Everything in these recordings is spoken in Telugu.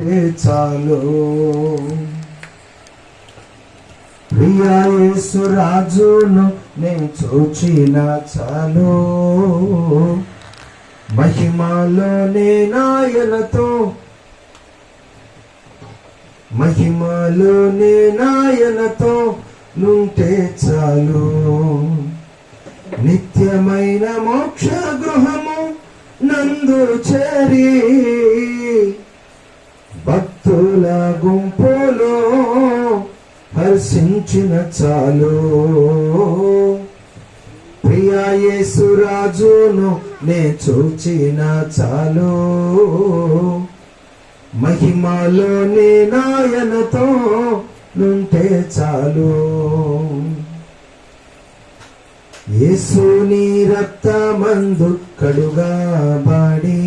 ఉంటే చాలు. ప్రియా యేసు రాజును నేను చూచిన చాలు. మహిమలోనే నాయనతో నుంటే చాలు. నిత్యమైన మోక్ష గృహము నందు చేరి భక్తుల గుంపులో హర్షించిన చాలు. ప్రియా యేసు రాజును నే చూచిన చాలు. మహిమలోని నాయనతో నుంటే చాలు. యేసుని రక్తమందు కడుగబడి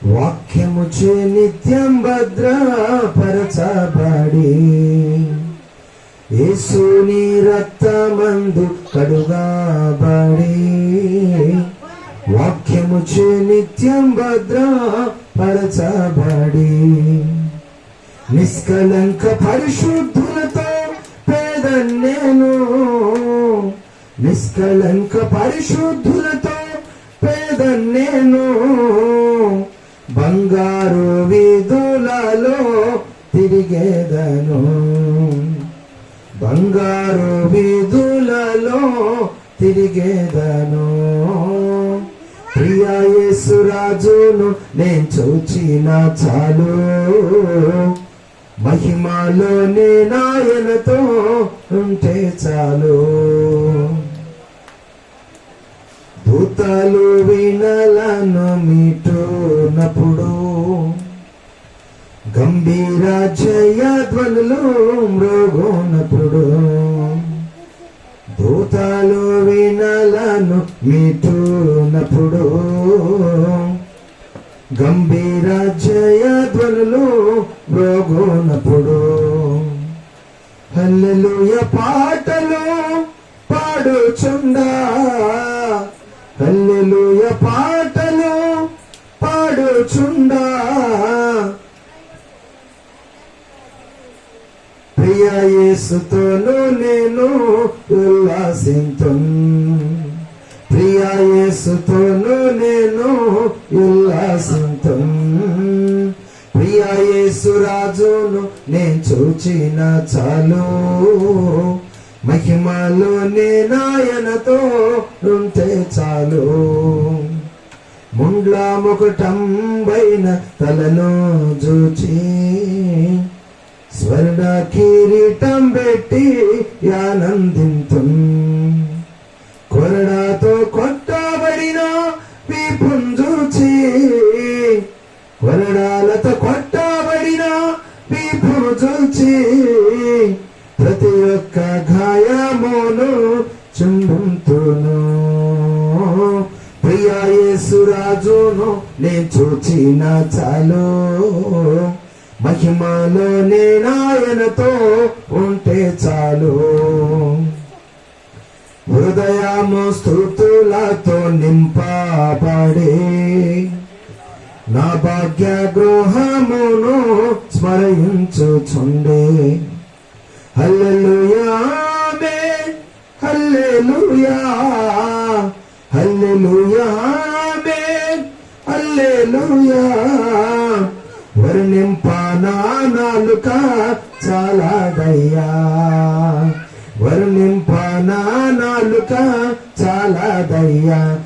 వాక్యముచే నిత్యం భద్రపరచబడి. యేసుని రక్తమందు కడుగబడి వాక్యముచే నిత్యం భద్రపరచబడి. నిష్కలంక పరిశుద్ధులతో పేదన్నేను. నిష్కలంక పరిశుద్ధులతో పేదన్నేను. బంగారు వీధులలో తిరిగేదను. బంగారు వీధులలో తిరిగేదను. ప్రియా యేసు రాజును నేను చూచిన చాలు. మహిమలోని నాయనతో ఉంటే చాలు. దూతలు వీణలను మీటునప్పుడు గంభీర జయధ్వనులు మ్రోగునప్పుడు. దూతలు వీణలను మీటునప్పుడు గంభీర జయధ్వనులు మ్రోగునప్పుడు. హల్లెలూయా పాటలు పాడుచుండా. హల్లెలూయా పాటలు పాడుచుండా. ప్రియా యేసుతోను నేను ఉల్లాసింతున్. ప్రియా యేసుతోను నేను ఉల్లాసింతున్. ప్రియా యేసు రాజును నేను చూచిన చాలు. మహిమలోని నాయనతో ఉంటే చాలు. ముండ్ల ముకుటంబైన తలను జూచి స్వర్ణ కిరీటం పెట్టి ఆనందింతున్. కొరడాతో కొట్టబడిన వీపును చూచి. కొరడాలతో కొట్టబడిన వీపును చూచి ప్రతి ఒక్క గాయమును చుంబుతును. ప్రియా యేసు రాజును నేను చూచిన చాలు. మహిమలోని నాయనతో ఉంటే చాలు. హృదయము స్తుతులతో నింపబడి నా భాగ్య గృహమును స్మరించుచుండే. హల్లెలూయా ఆమేన్. హల్లెలూయా హల్లెలూయా ఆమేన్. హల్లెలూయా. వర్ణింప నా నాలుక చాలాదయ్యా. వర్ణింప నా నాలుక చాలాదయ్యా.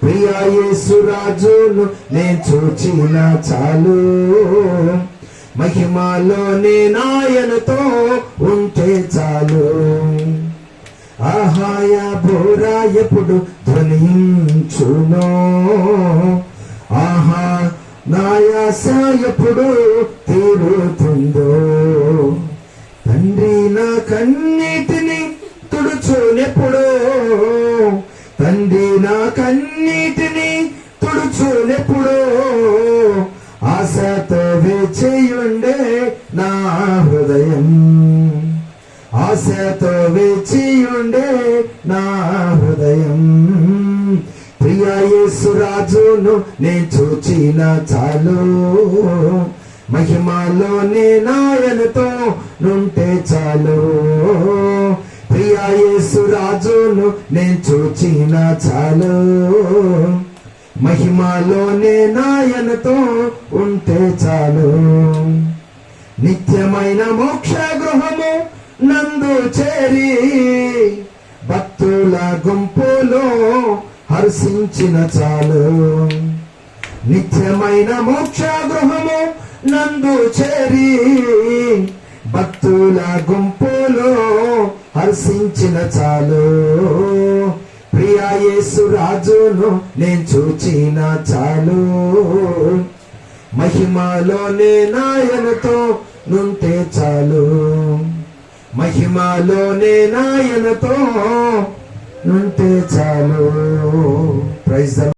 ప్రియా యేసు రాజును నేను చూచిన చాలు. మహిమలోని నాయనతో ఉంటే చాలు. ఆహాయ బోరా ఎప్పుడు ధ్వనించునో. ఆహా నాయాస ఎప్పుడు తీరుతుందో. తండ్రి నా కన్నీటిని తుడుచునెప్పుడో. తండ్రి నా కన్నీటిని తుడుచునెప్పుడో. ఆశతో వేచియుండే నా హృదయం. ఆశతో వేచియుండే నా హృదయం. ప్రియా యేసు రాజును నేను చూచిన చాలు. మహిమలోనే నాయనతో నుంటే చాలు. ప్రియా యేసు రాజును నేను చూచిన చాలు. మహిమలోనే నాయనతో ఉంటే చాలు. నిత్యమైన మోక్ష గృహము నందు చేరి భక్తుల గుంపులో హర్షించిన చాలు. నిత్యమైన మోక్ష గృహము నందు చేరి భక్తుల గుంపులో హర్షించిన చాలు. ప్రియా యేసు రాజును నేను చూచిన చాలు. మహిమలోనే నాయనతో నుంటే చాలు. మహిమలోనే నాయనతో నుంటే చాలు. Praise the